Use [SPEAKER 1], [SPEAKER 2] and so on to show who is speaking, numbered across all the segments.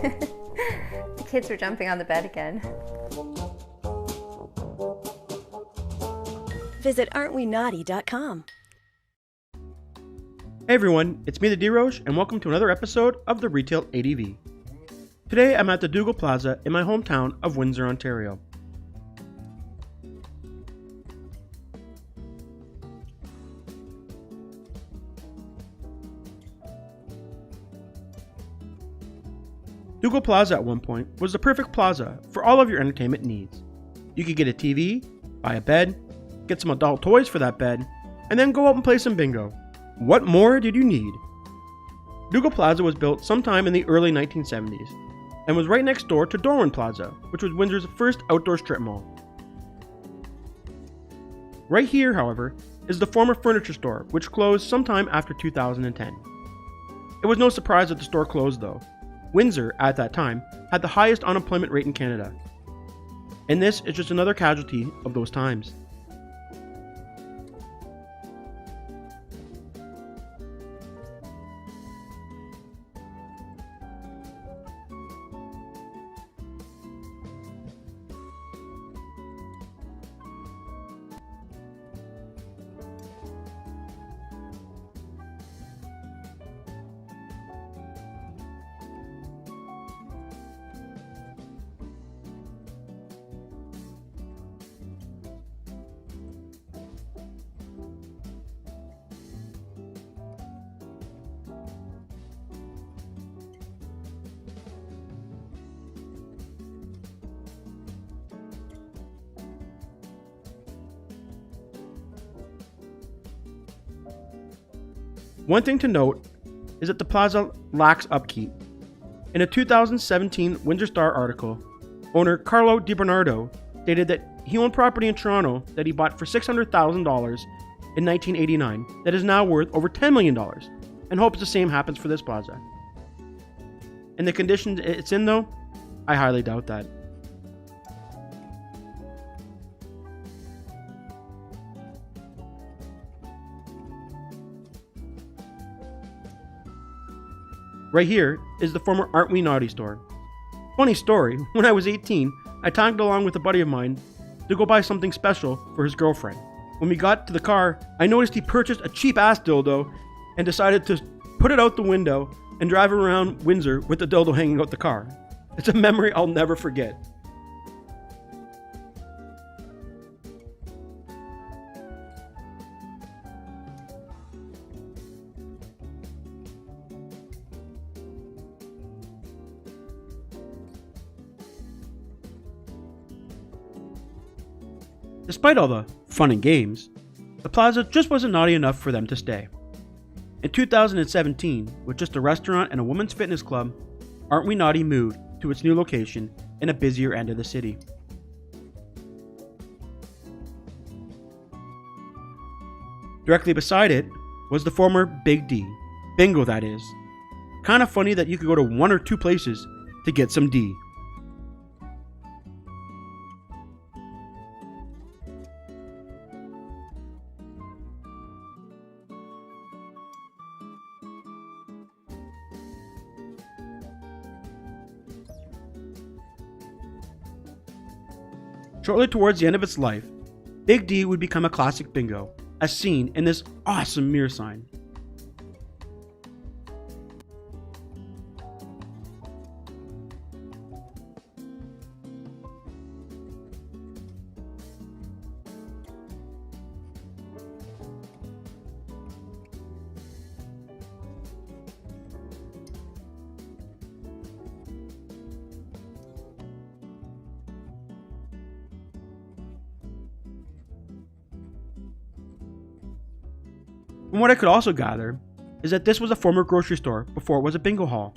[SPEAKER 1] The kids were jumping on the bed again.
[SPEAKER 2] Visit aren'twenaughty.com.
[SPEAKER 3] Hey everyone, it's me the D-Roche, and welcome to another episode of the Retail ADV. Today I'm at the Dougall Plaza in my hometown of Windsor, Ontario. Dougall Plaza at one point was the perfect plaza for all of your entertainment needs. You could get a TV, buy a bed, get some adult toys for that bed, and then go out and play some bingo. What more did you need? Dougall Plaza was built sometime in the early 1970s and was right next door to Dougall Plaza, which was Windsor's first outdoor strip mall. Right here, however, is the former furniture store, which closed sometime after 2010. It was no surprise that the store closed though. Windsor, at that time, had the highest unemployment rate in Canada. And this is just another casualty of those times. One thing to note is that the plaza lacks upkeep. In a 2017 Windsor Star article, owner Carlo DiBernardo stated that he owned property in Toronto that he bought for $600,000 in 1989 that is now worth over $10 million, and hopes the same happens for this plaza. In the condition it's in though, I highly doubt that. Right here is the former Aren't We Naughty store. Funny story, when I was 18, I tagged along with a buddy of mine to go buy something special for his girlfriend. When we got to the car, I noticed he purchased a cheap ass dildo and decided to put it out the window and drive around Windsor with the dildo hanging out the car. It's a memory I'll never forget. Despite all the fun and games, the plaza just wasn't naughty enough for them to stay. In 2017, with just a restaurant and a women's fitness club, Aren't We Naughty moved to its new location in a busier end of the city. Directly beside it was the former Big D, bingo that is. Kinda funny that you could go to one or two places to get some D. Shortly towards the end of its life, Big D would become a classic bingo, as seen in this awesome mirror sign. From what I could also gather, is that this was a former grocery store before it was a bingo hall.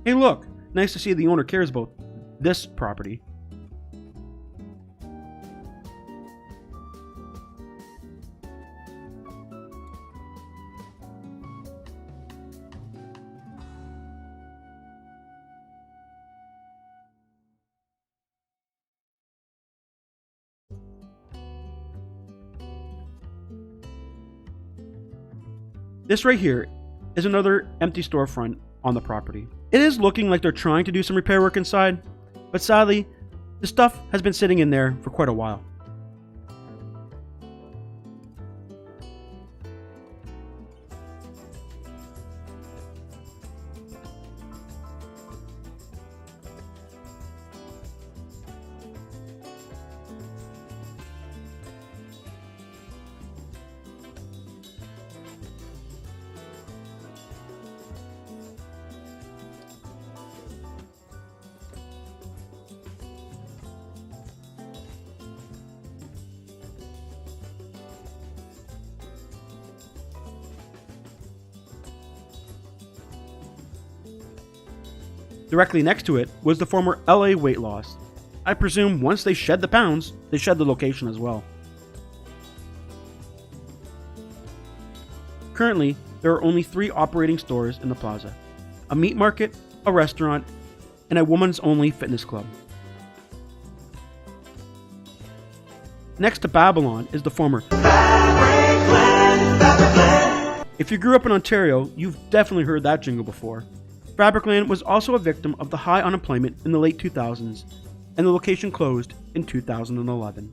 [SPEAKER 3] Hey look, nice to see the owner cares about this property. This right here is another empty storefront on the property. It is looking like they're trying to do some repair work inside, but sadly, the stuff has been sitting in there for quite a while. Directly next to it was the former LA weight loss. I presume once they shed the pounds, they shed the location as well. Currently, there are only 3 operating stores in the plaza: a meat market, a restaurant, and a women's only fitness club. Next to Babylon is the former If you grew up in Ontario, you've definitely heard that jingle before. Fabricland was also a victim of the high unemployment in the late 2000s, and the location closed in 2011.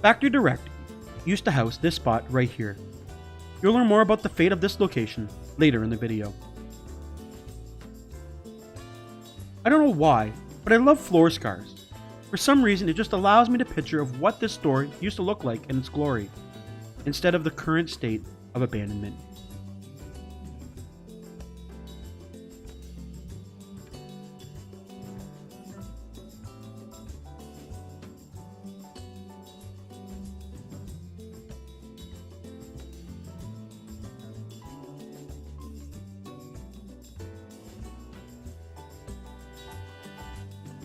[SPEAKER 3] Factory Direct used to house this spot right here. You'll learn more about the fate of this location later in the video. I don't know why, but I love floor scars. For some reason, it just allows me to picture of what this store used to look like in its glory, instead of the current state of abandonment.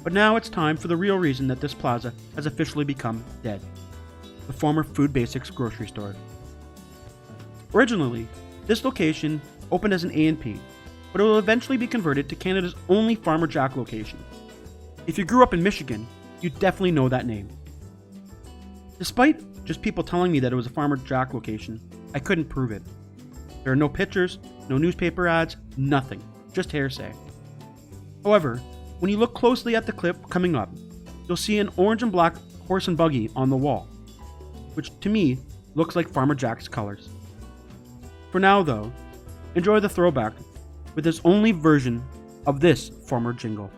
[SPEAKER 3] But now it's time for the real reason that this plaza has officially become dead: the former Food Basics grocery store. Originally, this location opened as an A&P, but it will eventually be converted to Canada's only Farmer Jack location. If you grew up in Michigan, you definitely know that name. Despite just people telling me that it was a Farmer Jack location, I couldn't prove it. There are no pictures, no newspaper ads, nothing, just hearsay. However, when you look closely at the clip coming up, you'll see an orange and black horse and buggy on the wall, which to me looks like Farmer Jack's colors. For now though, enjoy the throwback with this only version of this former jingle.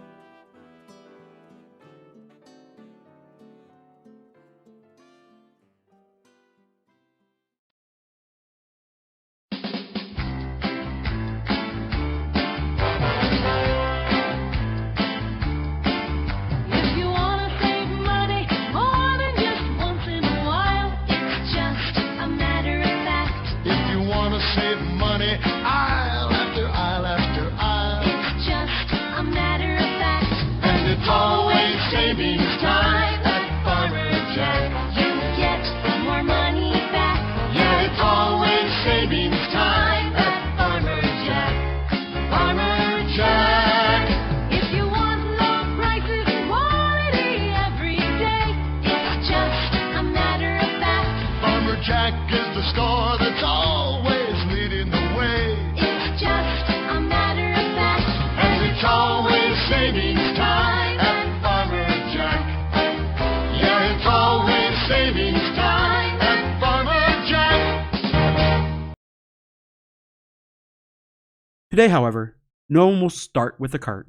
[SPEAKER 3] Today, however, no one will start with a cart.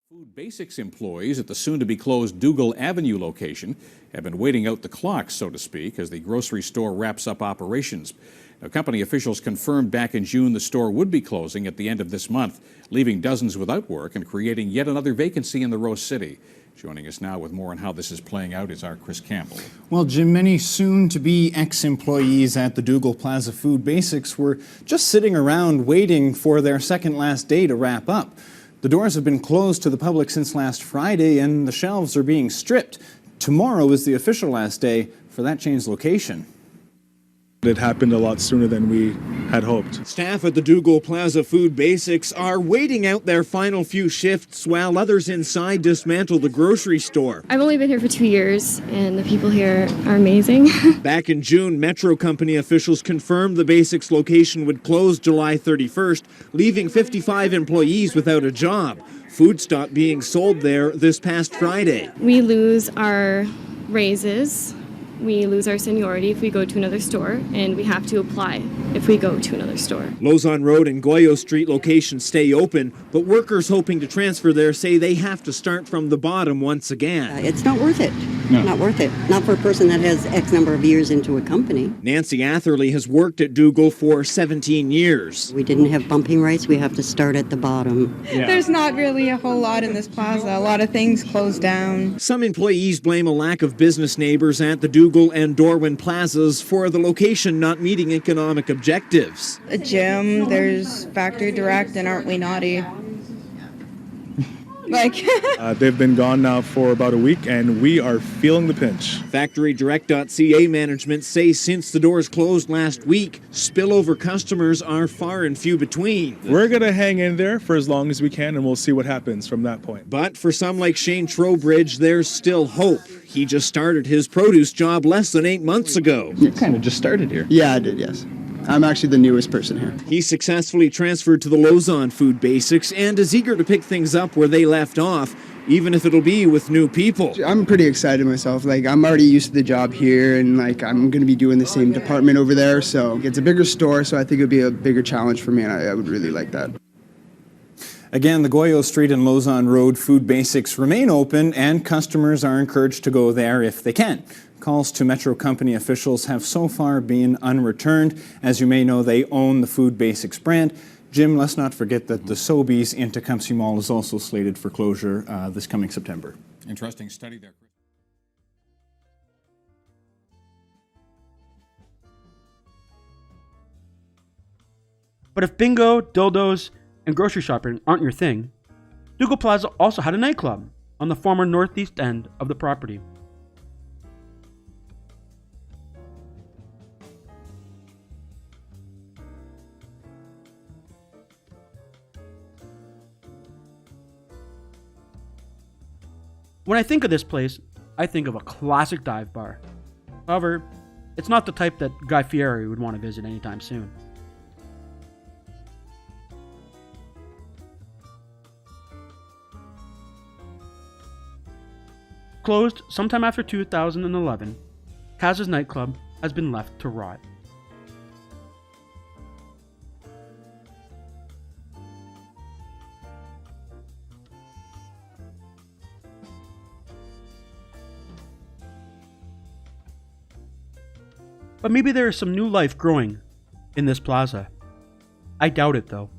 [SPEAKER 4] Food Basics employees at the soon-to-be-closed Dougal Avenue location have been waiting out the clock, so to speak, as the grocery store wraps up operations. Now, company officials confirmed back in June the store would be closing at the end of this month, leaving dozens without work and creating yet another vacancy in the Rose City. Joining us now with more on how this is playing out is our Chris Campbell.
[SPEAKER 5] Well, Jim, many soon-to-be ex-employees at the Dougall Plaza Food Basics were just sitting around waiting for their second-last day to wrap up. The doors have been closed to the public since last Friday, and the shelves are being stripped. Tomorrow is the official last day for that chain's location.
[SPEAKER 6] It happened a lot sooner than we had hoped.
[SPEAKER 5] Staff at the Dougall Plaza Food Basics are waiting out their final few shifts while others inside dismantle the grocery store.
[SPEAKER 7] I've only been here for 2 years, and the people here are amazing.
[SPEAKER 5] Back in June, Metro Company officials confirmed the Basics location would close July 31st, leaving 55 employees without a job. Food stopped being sold there this past Friday.
[SPEAKER 7] We lose our raises, we lose our seniority if we go to another store, and we have to apply if we go to another store.
[SPEAKER 5] Lozon Road and Goyo Street locations stay open, but workers hoping to transfer there say they have to start from the bottom once again.
[SPEAKER 8] It's not worth it. No. Not worth it. Not for a person that has X number of years into a company.
[SPEAKER 5] Nancy Atherley has worked at Dougal for 17 years.
[SPEAKER 8] We didn't have bumping rights. We have to start at the bottom.
[SPEAKER 9] Yeah. There's not really a whole lot in this plaza. A lot of things closed down.
[SPEAKER 5] Some employees blame a lack of business neighbors at the Dougal and Dorwin plazas for the location not meeting economic objectives.
[SPEAKER 9] A gym, there's Factory Direct, and Aren't We Naughty?
[SPEAKER 6] They've been gone now for about a week, and we are feeling the pinch.
[SPEAKER 5] FactoryDirect.ca management say since the doors closed last week, spillover customers are far and few between.
[SPEAKER 6] We're going to hang in there for as long as we can, and we'll see what happens from that point.
[SPEAKER 5] But for some like Shane Trowbridge, there's still hope. He just started his produce job less than 8 months ago.
[SPEAKER 10] You kind of just started here.
[SPEAKER 11] Yeah, I did, yes. I'm actually the newest person here.
[SPEAKER 5] He successfully transferred to the Lozon Food Basics and is eager to pick things up where they left off, even if it'll be with new people.
[SPEAKER 11] I'm pretty excited myself. I'm already used to the job here, and I'm going to be doing the same department over there. So it's a bigger store, so I think it'll be a bigger challenge for me, and I would really like that.
[SPEAKER 5] Again, the Goyo Street and Lozon Road Food Basics remain open, and customers are encouraged to go there if they can. Calls to Metro Company officials have so far been unreturned. As you may know, they own the Food Basics brand. Jim, let's not forget that the Sobeys in Tecumseh Mall is also slated for closure this coming September.
[SPEAKER 4] Interesting study there.
[SPEAKER 3] But if bingo, dildos, and grocery shopping aren't your thing, Dougall Plaza also had a nightclub on the former northeast end of the property. When I think of this place, I think of a classic dive bar. However, it's not the type that Guy Fieri would want to visit anytime soon. Closed sometime after 2011, Kaz's nightclub has been left to rot. But maybe there is some new life growing in this plaza. I doubt it though.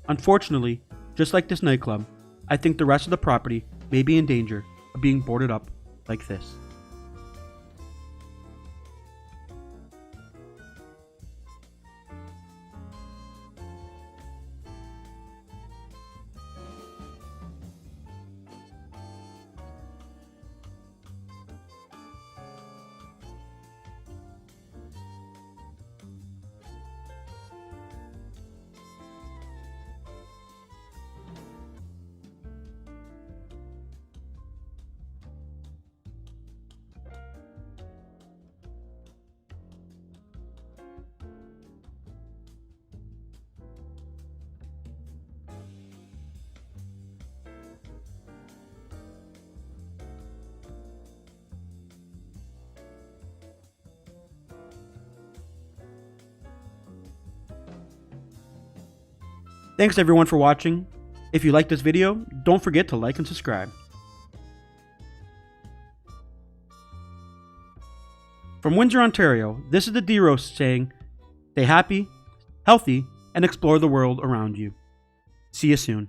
[SPEAKER 3] Unfortunately, just like this nightclub, I think the rest of the property may be in danger of being boarded up like this. Thanks everyone for watching. If you liked this video, don't forget to like and subscribe. From Windsor, Ontario, this is the D-Roast saying, stay happy, healthy, and explore the world around you. See you soon.